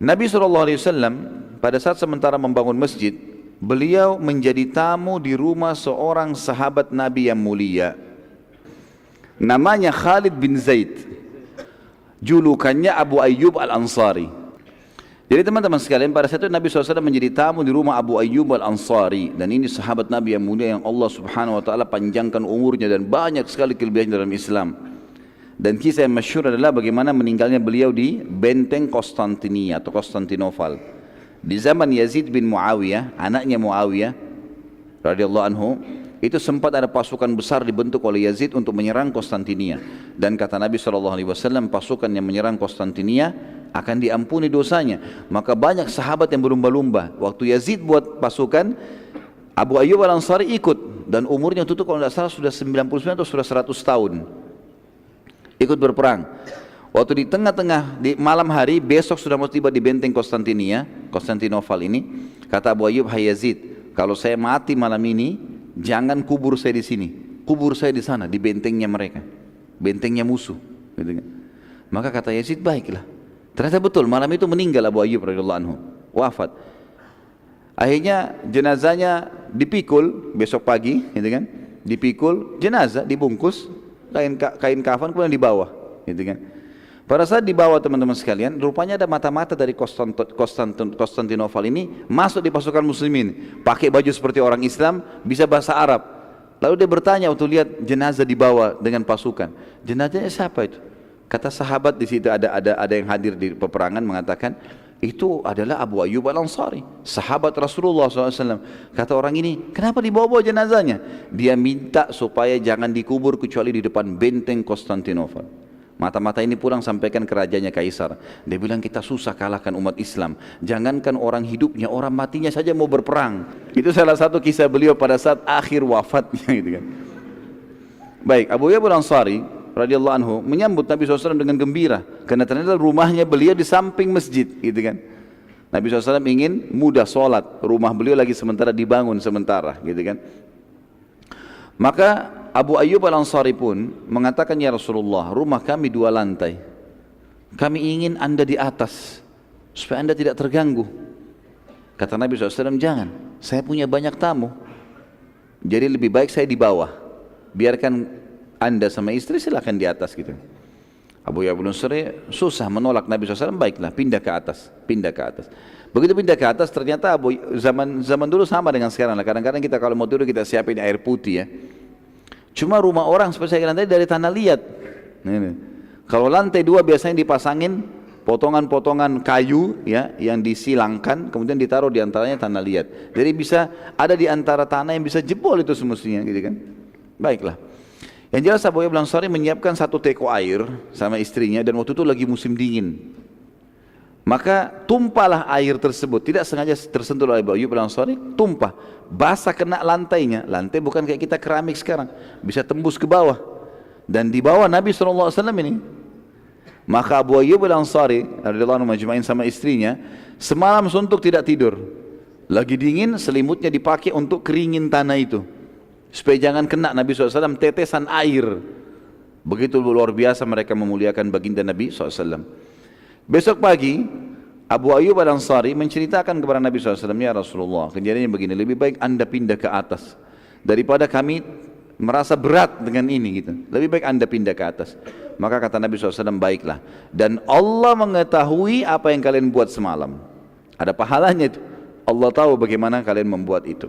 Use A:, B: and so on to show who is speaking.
A: Nabi SAW pada saat sementara membangun masjid, beliau menjadi tamu di rumah seorang sahabat Nabi yang mulia. Namanya Khalid bin Zaid. Julukannya Abu Ayyub Al-Ansari. Jadi teman-teman sekalian, pada saat itu Nabi SAW menjadi tamu di rumah Abu Ayyub Al-Ansari. Dan ini sahabat Nabi yang mulia yang Allah Subhanahu Wa Taala panjangkan umurnya dan banyak sekali kelebihan dalam Islam. Dan kisah yang masyhur adalah bagaimana meninggalnya beliau di benteng Konstantinia atau Konstantinopel. Di zaman Yazid bin Muawiyah, anaknya Muawiyah radhiyallahu anhu, itu sempat ada pasukan besar dibentuk oleh Yazid untuk menyerang Konstantinia. Dan kata Nabi SAW, pasukan yang menyerang Konstantinia akan diampuni dosanya. Maka banyak sahabat yang berlumba-lumba. Waktu Yazid buat pasukan, Abu Ayyub Al-Ansari ikut. Dan umurnya itu kalau tidak salah sudah 99 atau sudah 100 tahun. Ikut berperang. Waktu di tengah-tengah, di malam hari, besok sudah mau tiba di benteng Konstantinopel ini. Kata Abu Ayyub, hai Yazid, kalau saya mati malam ini, jangan kubur saya di sini, kubur saya di sana, di bentengnya mereka, bentengnya musuh. Gitu kan. Maka kata Yazid, baiklah. Ternyata betul, malam itu meninggal Abu Ayyub radhiyallahu anhu, wafat. Akhirnya jenazahnya dipikul besok pagi, gitu kan? Dipikul jenazah, dibungkus kain kafan kemudian dibawa, gitu kan? Pada saat dibawa teman-teman sekalian, rupanya ada mata-mata dari Konstantinopel ini masuk di pasukan muslimin, pakai baju seperti orang Islam, bisa bahasa Arab. Lalu dia bertanya waktu lihat jenazah dibawa dengan pasukan, jenazahnya siapa itu? Kata sahabat di situ ada yang hadir di peperangan mengatakan, itu adalah Abu Ayyub Al-Ansari, sahabat Rasulullah SAW. Kata orang ini, kenapa dibawa-bawa jenazahnya? Dia minta supaya jangan dikubur kecuali di depan benteng Konstantinopel. Mata-mata ini pulang sampaikan ke rajanya Kaisar. Dia bilang, kita susah kalahkan umat Islam. Jangankan orang hidupnya, orang matinya saja mau berperang. Itu salah satu kisah beliau pada saat akhir wafatnya, gitu kan. Baik, Abu Ayyub Al-Ansari radhiyallahu anhu menyambut Nabi SAW dengan gembira, karena ternyata rumahnya beliau di samping masjid, gitu kan. Nabi SAW ingin mudah sholat, rumah beliau lagi sementara dibangun sementara, gitu kan. Maka Abu Ayyub Al-Ansari pun mengatakan, ya Rasulullah, rumah kami 2 lantai, kami ingin anda di atas supaya anda tidak terganggu. Kata Nabi SAW, jangan, saya punya banyak tamu, jadi lebih baik saya di bawah, biarkan anda sama istri silakan di atas, gitu. Abu Ayyub Al-Ansari susah menolak Nabi SAW, baiklah pindah ke atas, pindah ke atas. Begitu pindah ke atas, ternyata zaman dulu sama dengan sekarang lah. Kadang-kadang kita kalau mau tidur kita siapin air putih ya. Cuma rumah orang seperti saya katakan tadi dari tanah liat. Kalau lantai 2 biasanya dipasangin potongan-potongan kayu ya, yang disilangkan kemudian ditaruh di antaranya tanah liat. Jadi bisa ada di antara tanah yang bisa jebol itu semestinya, gitu kan. Baiklah. Yang jelas Abu Ayyub Al-Ansari menyiapkan 1 teko air sama istrinya, dan waktu itu lagi musim dingin. Maka tumpahlah air tersebut, tidak sengaja tersentuh oleh Abu Ayyub Al-Ansari, tumpah, basah kena lantainya. Lantai bukan kayak kita keramik sekarang, bisa tembus ke bawah. Dan di bawah Nabi SAW ini. Maka Abu Ayyub Al-Ansari radhiyallahu anhu majma'in sama istrinya, semalam suntuk tidak tidur. Lagi dingin, selimutnya dipakai untuk keringin tanah itu, supaya jangan kena Nabi SAW tetesan air. Begitu luar biasa mereka memuliakan baginda Nabi SAW. Besok pagi Abu Ayyub Al-Ansari menceritakan kepada Nabi SAW, ya Rasulullah, kejadiannya begini, lebih baik anda pindah ke atas daripada kami merasa berat dengan ini, gitu. Lebih baik anda pindah ke atas. Maka kata Nabi SAW, baiklah, dan Allah mengetahui apa yang kalian buat semalam. Ada pahalanya itu, Allah tahu bagaimana kalian membuat itu.